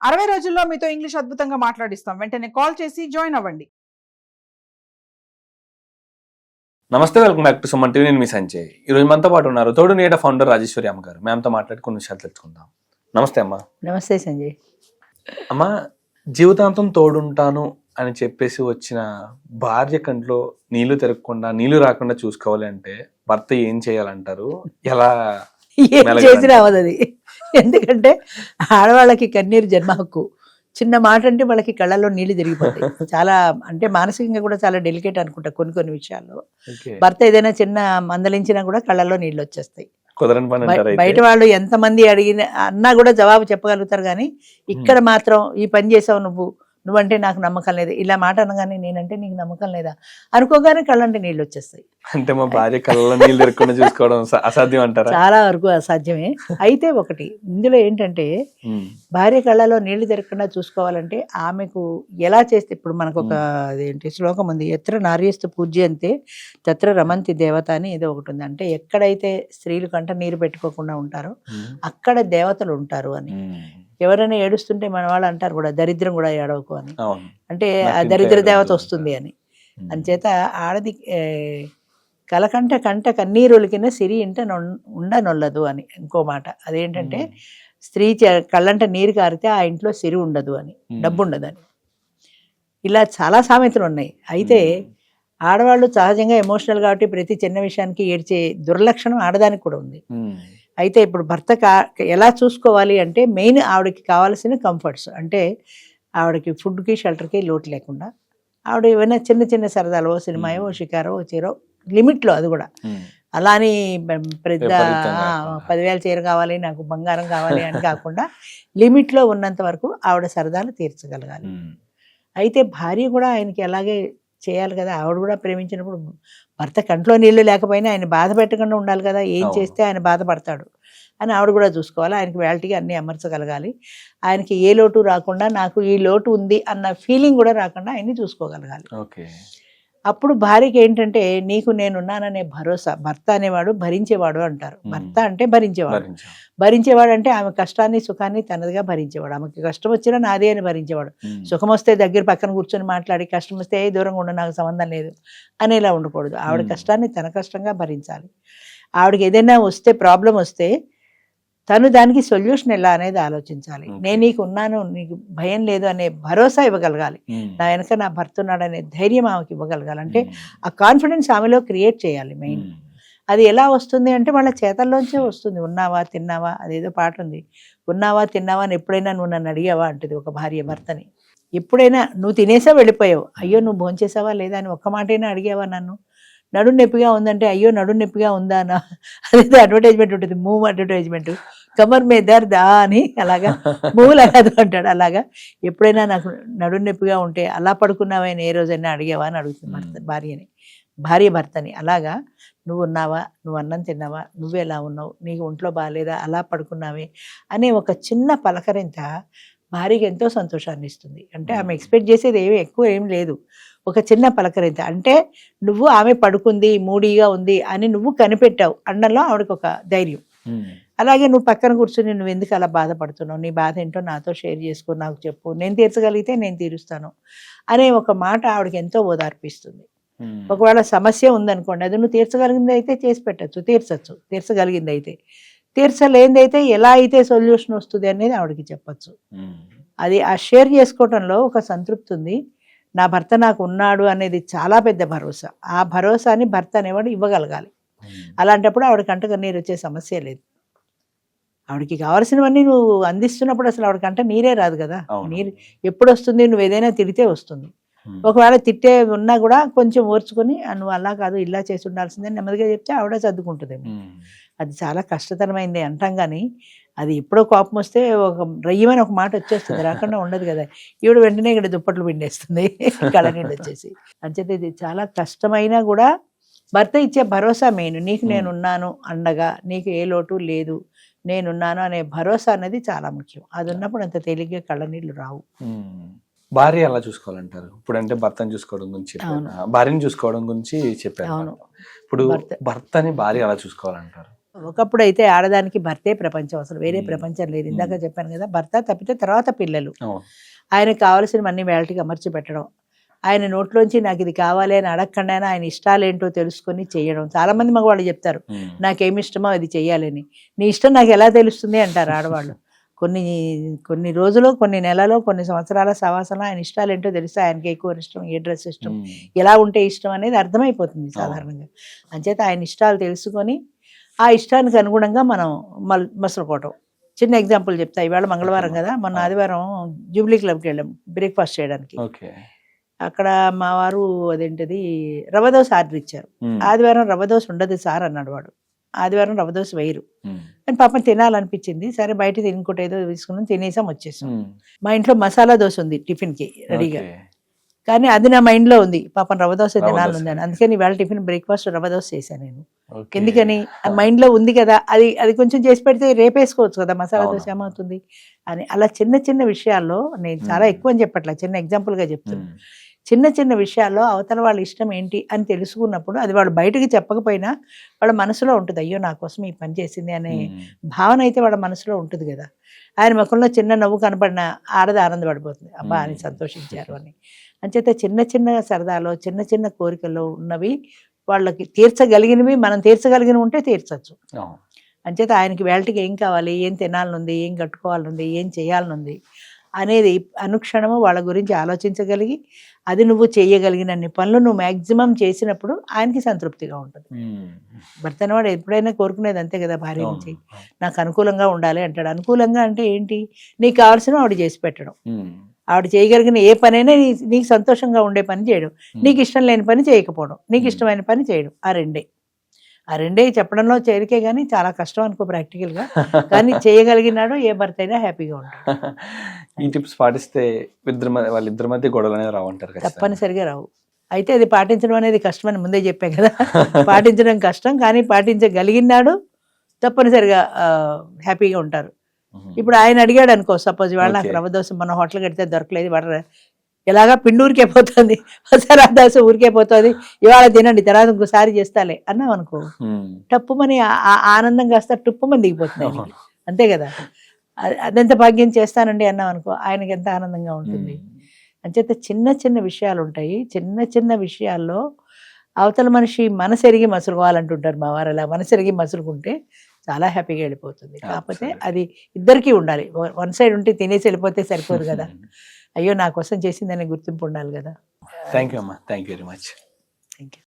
60 రోజుల్లో మీతో ఇంగ్లీష్ అద్భుతంగా మాట్లాడిస్తాం. వెంటనే కాల్ చేసి జాయిన్ అవ్వండి. నమస్తే, welcome back to Suman TV. నేను మీ సంజయ్. ఈరోజు మనతో పాటు ఉన్నారు తోడు నీడ ఫౌండర్ రాజేశ్వరి అమ్మ గారు. మేమతో మాట్లాడి కొన్ని విషయాలు తెలుసుకుందాం. నమస్తే అమ్మా. నమస్తే సంజయ్. అమ్మ, జీవితాంతం తోడుంటాను అని చెప్పేసి వచ్చిన భార్య కంట్లో నీళ్లు తిరగకుండా, నీళ్లు రాకుండా చూసుకోవాలి అంటే భర్త ఏం చేయాలంటారు? ఎలా ఏం చేసినా అవ్వదు అది. ఎందుకంటే ఆడవాళ్ళకి కన్నీరు జన్మ హక్కు. చిన్న మాట అంటే వాళ్ళకి కళ్ళల్లో నీళ్లు తిరిగిపోతాయి. చాలా అంటే మానసికంగా కూడా చాలా డెలికేట్ అనుకుంటా కొన్ని విషయాల్లో. భర్త ఏదైనా చిన్న మందలించినా కూడా కళ్ళల్లో నీళ్ళు వచ్చేస్తాయి. కుదరని పని అంటారు. బయట వాళ్ళు ఎంతమంది అడిగిన అన్నా కూడా జవాబు చెప్పగలుగుతారు, కానీ ఇక్కడ మాత్రం ఈ పని చేసావు నువ్వంటే నాకు నమ్మకం లేదు, ఇలా మాట అనగానే నేనంటే నీకు నమ్మకం లేదా అనుకోగానే కళ్ళంటే నీళ్ళు వచ్చేస్తాయి. అంటే మా భార్య కళ్ళలో నీళ్ళు తిరగకుండా చూసుకోవడం అసాధ్యం అంటారా? చాలా వరకు అసాధ్యమే. అయితే ఒకటి ఇందులో ఏంటంటే భార్య కళ్ళలో నీళ్లు తిరగకుండా చూసుకోవాలంటే ఆమెకు ఎలా చేస్తే, ఇప్పుడు మనకు ఒక అదేంటి శ్లోకం ఉంది, ఎత్ర నార్యస్తు పూజ్యంతే తత్ర రమంతి దేవత అని ఏదో ఒకటి ఉంది. అంటే ఎక్కడైతే స్త్రీలు కంట నీరు పెట్టుకోకుండా ఉంటారో అక్కడ దేవతలు ఉంటారు అని. ఎవరైనా ఏడుస్తుంటే మన వాళ్ళు అంటారు కూడా, దరిద్రం కూడా ఏడవకు అని. అంటే ఆ దరిద్ర దేవత వస్తుంది అని. అంచేత ఆడది కలకంట కంట కన్నీరులకిన సిరి ఇంట ఉండనొల్లదు అని ఇంకో మాట. అదేంటంటే స్త్రీ కళ్ళంట నీరు కారితే ఆ ఇంట్లో సిరి ఉండదు అని, డబ్బు ఉండదు అని. ఇలా చాలా సామెతలు ఉన్నాయి. అయితే ఆడవాళ్ళు సహజంగా ఎమోషనల్ కాబట్టి ప్రతి చిన్న విషయానికి ఏడ్చే దుర్లక్షణం ఆడదానికి కూడా ఉంది. అయితే ఇప్పుడు భర్త ఎలా చూసుకోవాలి అంటే మెయిన్ ఆవిడకి కావాల్సిన కంఫర్ట్స్, అంటే ఆవిడకి ఫుడ్కి షెల్టర్కి లోటు లేకుండా, ఆవిడ ఏమైనా చిన్న చిన్న సరదాలు, సినిమాయో షికారో చీరో లిమిట్లో, అది కూడా అలా అని పెద్ద 10,000 చీర కావాలి నాకు బంగారం కావాలి అని కాకుండా లిమిట్లో ఉన్నంత వరకు ఆవిడ సరదాలు తీర్చగలగాలి. అయితే భార్య కూడా ఆయనకి అలాగే చేయాలి కదా. ఆవిడ కూడా ప్రేమించినప్పుడు భర్త కంట్లో నీళ్లు లేకపోయినా ఆయన బాధ పెట్టకుండా ఉండాలి కదా. ఏం చేస్తే ఆయన బాధపడతాడు అని ఆవిడ కూడా చూసుకోవాలి. ఆయనకి వేళటికి అన్నీ అమర్చగలగాలి. ఆయనకి ఏ లోటు రాకుండా, నాకు ఈ లోటు ఉంది అన్న ఫీలింగ్ కూడా రాకుండా ఆయన్ని చూసుకోగలగాలి. అప్పుడు భార్యకి ఏంటంటే నీకు నేనున్నాననే భరోసా. భర్త అనేవాడు భరించేవాడు అంటారు. భర్త అంటే భరించేవాడు అంటే ఆమె కష్టాన్ని సుఖాన్ని తనదిగా భరించేవాడు. ఆమెకి కష్టం వచ్చినా నాదే అని భరించేవాడు. సుఖం వస్తే దగ్గర పక్కన కూర్చొని మాట్లాడి, కష్టం వస్తే దూరంగా ఉండ నాకు సంబంధం లేదు అనేలా ఉండకూడదు. ఆవిడ కష్టాన్ని తన కష్టంగా భరించాలి. ఆవిడకి ఏదైనా వస్తే, ప్రాబ్లం వస్తే తను దానికి సొల్యూషన్ ఎలా అనేది ఆలోచించాలి. నేను నీకు ఉన్నాను, నీకు భయం లేదు అనే భరోసా ఇవ్వగలగాలి. నా వెనక నా భర్త ఉన్నాడనే ధైర్యం ఆమెకి ఇవ్వగలగాలి. అంటే ఆ కాన్ఫిడెన్స్ ఆమెలో క్రియేట్ చేయాలి మెయిన్. అది ఎలా వస్తుంది అంటే వాళ్ళ చేతల్లోంచే వస్తుంది. ఉన్నావా తిన్నావా, అదేదో పాట ఉంది, ఉన్నావా తిన్నావా అని ఎప్పుడైనా నువ్వు నన్ను అడిగావా అంటుంది ఒక భార్య భర్తని. ఎప్పుడైనా నువ్వు తినేసా వెళ్ళిపోయావు, అయ్యో నువ్వు భోంచేసావా లేదా అని ఒక్క మాటైనా అడిగావా నన్ను? నడుం నొప్పిగా ఉందంటే అయ్యో నడుం నొప్పిగా ఉందా అన్న, అదేదో అడ్వర్టైజ్మెంట్ ఉంటుంది, మూవ్ అడ్వర్టైజ్మెంట్, కమర్ మే దర్ద్ అని, అలాగా మూవ్ లాగదు అంటాడు. అలాగా ఎప్పుడైనా నాకు నడుం నొప్పిగా ఉంటే అలా పడుకున్నావని ఏ రోజైనా అడిగావా అని అడుగుతుంది భార్య భర్తని. అలాగా నువ్వు ఉన్నావా, నువ్వు అన్నం తిన్నావా, నువ్వెలా ఉన్నావు, నీకు ఒంట్లో బాగాలేదా, అలా పడుకున్నావే అనే ఒక చిన్న పలకరింత భార్యకి ఎంతో సంతోషాన్ని ఇస్తుంది. అంటే ఆమె ఎక్స్పెక్ట్ చేసేది ఎక్కువ ఏం లేదు, ఒక చిన్న పలకరింత. అంటే నువ్వు ఆమె పడుకుంది, మూడీగా ఉంది అని నువ్వు కనిపెట్టావు అన్నలో ఆవిడకి ఒక ధైర్యం. అలాగే నువ్వు పక్కన కూర్చొని నువ్వు ఎందుకు అలా బాధపడుతున్నావు, నీ బాధ ఏంటో నాతో షేర్ చేసుకో, నాకు చెప్పు, నేను తీర్చగలిగితే నేను తీరుస్తాను అనే ఒక మాట ఆవిడకి ఎంతో ఓదార్పిస్తుంది. ఒకవేళ సమస్య ఉందనుకోండి, అది నువ్వు తీర్చగలిగింది అయితే చేసి పెట్టచ్చు, తీర్చగలిగింది అయితే. తీర్చలేనిది అయితే ఎలా అయితే సొల్యూషన్ వస్తుంది అనేది ఆవిడకి చెప్పచ్చు. అది ఆ షేర్ చేసుకోవటంలో ఒక సంతృప్తి ఉంది. నా భర్త నాకు ఉన్నాడు అనేది చాలా పెద్ద భరోసా. ఆ భరోసాని భర్త అనేవాడు ఇవ్వగలగాలి. అలాంటప్పుడు ఆవిడ కంట కన్నీరు వచ్చే సమస్య లేదు. ఆవిడకి కావాల్సినవన్నీ నువ్వు అందిస్తున్నప్పుడు అసలు ఆవిడ కంట నీరే రాదు కదా. నీరు ఎప్పుడు వస్తుంది? నువ్వు ఏదైనా తిడితే వస్తుంది. ఒకవేళ తిట్టే ఉన్నా కూడా కొంచెం ఓర్చుకొని నువ్వు అలా కాదు ఇలా చేసి ఉండాల్సిందని నెమ్మదిగా చెప్తే ఆవిడ సర్దుకుంటుందేమో. అది చాలా కష్టతరమైంది అంటాం, కానీ అది ఎప్పుడో కోపం వస్తే ఒక రయ్యమని ఒక మాట వచ్చేస్తుంది, రాకుండా ఉండదు కదా. ఈవిడ వెంటనే ఇక్కడ దుప్పట్లు పిండేస్తుంది కళ్ళ నీళ్ళు వచ్చేసి. అంచేత ఇది చాలా కష్టమైనా కూడా భర్త ఇచ్చే భరోసా మెయిన్. నీకు నేనున్నాను అండగా, నీకు ఏ లోటు లేదు, నేనున్నాను అనే భరోసా అనేది చాలా ముఖ్యం. అది ఉన్నప్పుడు అంత తేలిగ్గా కళ్ళ నీళ్ళు రావు. భార్య ఎలా చూసుకోవాలంటారు? ఇప్పుడు అంటే భర్తను చూసుకోవడం గురించి భార్యను చూసుకోవడం గురించి చెప్పారు. ఇప్పుడు భర్తని భార్య ఎలా చూసుకోవాలంటారు? ఒకప్పుడు అయితే ఆడదానికి భర్తే ప్రపంచం, అసలు వేరే ప్రపంచం లేదు. ఇందాక చెప్పాను కదా, భర్త తప్పితే తర్వాత పిల్లలు. అవును. ఆయనకు కావాల్సినవన్నీ వేళటికి అమర్చి పెట్టడం, ఆయన నోట్లోంచి నాకు ఇది కావాలి అని అడగకుండా ఆయన ఇష్టాలేంటో తెలుసుకొని చేయడం. చాలామంది మగవాళ్ళు చెప్తారు నాకేమి ఇష్టమో అది చెయ్యాలని. నీ ఇష్టం నాకు ఎలా తెలుస్తుంది అంటారు ఆడవాళ్ళు. కొన్ని రోజులు, కొన్ని నెలలో, కొన్ని సంవత్సరాల సవాసంలో ఆయన ఇష్టాలు ఏంటో తెలిస్తే ఆయనకి ఎక్కువ ఇష్టం, ఏ డ్రెస్ ఇష్టం, ఎలా ఉంటే ఇష్టం అనేది అర్థమైపోతుంది సాధారణంగా. అంచేత ఆయన ఇష్టాలు తెలుసుకొని ఆ ఇష్టానికి అనుగుణంగా మనం మసులుకోవటం. చిన్న ఎగ్జాంపుల్ చెప్తా. ఇవాళ మంగళవారం కదా, మొన్న ఆదివారం జూబ్లీ క్లబ్కి వెళ్ళాం బ్రేక్ఫాస్ట్ చేయడానికి. అక్కడ మా వారు అదేంటిది రవ్వ దోశ ఆర్డర్ ఇచ్చారు. ఆదివారం రవ్వ దోశ ఉండదు సార్ అన్నాడు వాడు. ఆదివారం రవ్వ దోశ వేయరు అని పాపం తినాలనిపించింది. సరే బయట ఇంకోటి ఏదో తీసుకున్నాం, తినేసాం, వచ్చేసాం. మా ఇంట్లో మసాలా దోశ ఉంది టిఫిన్కి రెడీగా, కానీ అది నా మైండ్లో ఉంది, పాపం రవ్వ దోశ తినాలని ఉంది అని. అందుకని ఇవాళ టిఫిన్ బ్రేక్ఫాస్ట్ రవ్వ దోశ చేశాను నేను. ఎందుకని మైండ్లో ఉంది కదా, అది కొంచెం చేసి పెడితే రేపేసుకోవచ్చు కదా, మసాలా దోశ ఏమవుతుంది అని. అలా చిన్న చిన్న విషయాల్లో, నేను చాలా ఎక్కువ అని చెప్పట్లా, చిన్న ఎగ్జాంపుల్గా చెప్తున్నాను. చిన్న చిన్న విషయాల్లో అవతల వాళ్ళ ఇష్టం ఏంటి అని తెలుసుకున్నప్పుడు అది వాళ్ళు బయటకు చెప్పకపోయినా వాళ్ళ మనసులో ఉంటుంది, అయ్యో నా కోసం ఈ పని చేసింది అనే భావన అయితే వాళ్ళ మనసులో ఉంటుంది కదా. ఆయన ముఖంలో చిన్న నవ్వు కనపడిన ఆడది ఆనందపడిపోతుంది, అబ్బా అని సంతోషించారు అని. అంచేత చిన్న చిన్న సరదాలో, చిన్న చిన్న కోరికల్లో ఉన్నవి వాళ్ళకి తీర్చగలిగినవి మనం తీర్చగలిగినవి ఉంటే తీర్చచ్చు. అంచేత ఆయనకి వేళటికి ఏం కావాలి, ఏం తినాలనుంది, ఏం కట్టుకోవాలనుంది, ఏం చేయాలనుంది అనేది అనుక్షణము వాళ్ళ గురించి ఆలోచించగలిగి అది నువ్వు చేయగలిగినన్ని పనులు నువ్వు మ్యాక్సిమం చేసినప్పుడు ఆయనకి సంతృప్తిగా ఉంటుంది. భర్త అనేవాడు ఎప్పుడైనా కోరుకునేది అంతే కదా, భార్య నుంచి నాకు అనుకూలంగా ఉండాలి అంటాడు. అనుకూలంగా అంటే ఏంటి, నీకు కావాల్సిన ఆవిడ చేసి పెట్టడం, ఆవిడ చేయగలిగిన ఏ పనైనా నీకు సంతోషంగా ఉండే పని చేయడం, నీకు ఇష్టం లేని పని చేయకపోవడం, నీకు ఇష్టమైన పని చేయడం. ఆ రెండే చెప్పడంలో చేరికే కానీ చాలా కష్టం అనుకో ప్రాక్టికల్గా, కానీ చేయగలిగినాడు ఏ భర్త అయినా హ్యాపీగా ఉంటాడు. ఈ టిప్స్ పాటిస్తే వాళ్ళిద్దరి మధ్య గొడవలు అనేవి రావంటారు? తప్పనిసరిగా రావు. అయితే అది పాటించడం అనేది కష్టం అని ముందే చెప్పే కదా, పాటించడం కష్టం, కానీ పాటించగలిగినాడు తప్పనిసరిగా హ్యాపీగా ఉంటారు. ఇప్పుడు ఆయన అడిగాడు అనుకో, సపోజ్ ఇవాళ నాకు రవ్వ దోశ మన హోటల్ కడితే దొరకలేదు, వాడు ఎలాగా పిండి ఊరికే పోతుంది, ఒకసారి ఆ దోశ ఊరికే పోతుంది, ఇవాళ తినండి తర్వాత ఇంకోసారి చేస్తాలే అన్నాం అనుకో, టప్పుమని ఆనందం కాస్త టుప్పుమని దిగిపోతుంది. అంతే కదా, అదంత భాగ్యం చేస్తానండి అన్నాం అనుకో, ఆయనకి ఎంత ఆనందంగా ఉంటుంది. అంచేత చిన్న చిన్న విషయాలు ఉంటాయి, చిన్న చిన్న విషయాల్లో అవతల మనిషి మనసెరిగి మసులుకోవాలంటుంటారు మా వారు. అలా మనసెరిగి మసులుకుంటే చాలా హ్యాపీగా వెళ్ళిపోతుంది. కాకపోతే అది ఇద్దరికీ ఉండాలి. వన్ సైడ్ ఉంటే తినేసి వెళ్ళిపోతే సరిపోదు కదా, అయ్యో నా కోసం చేసిందనే గుర్తింపు ఉండాలి కదా. థ్యాంక్ యూ అమ్మా, thank you very much. Thank you.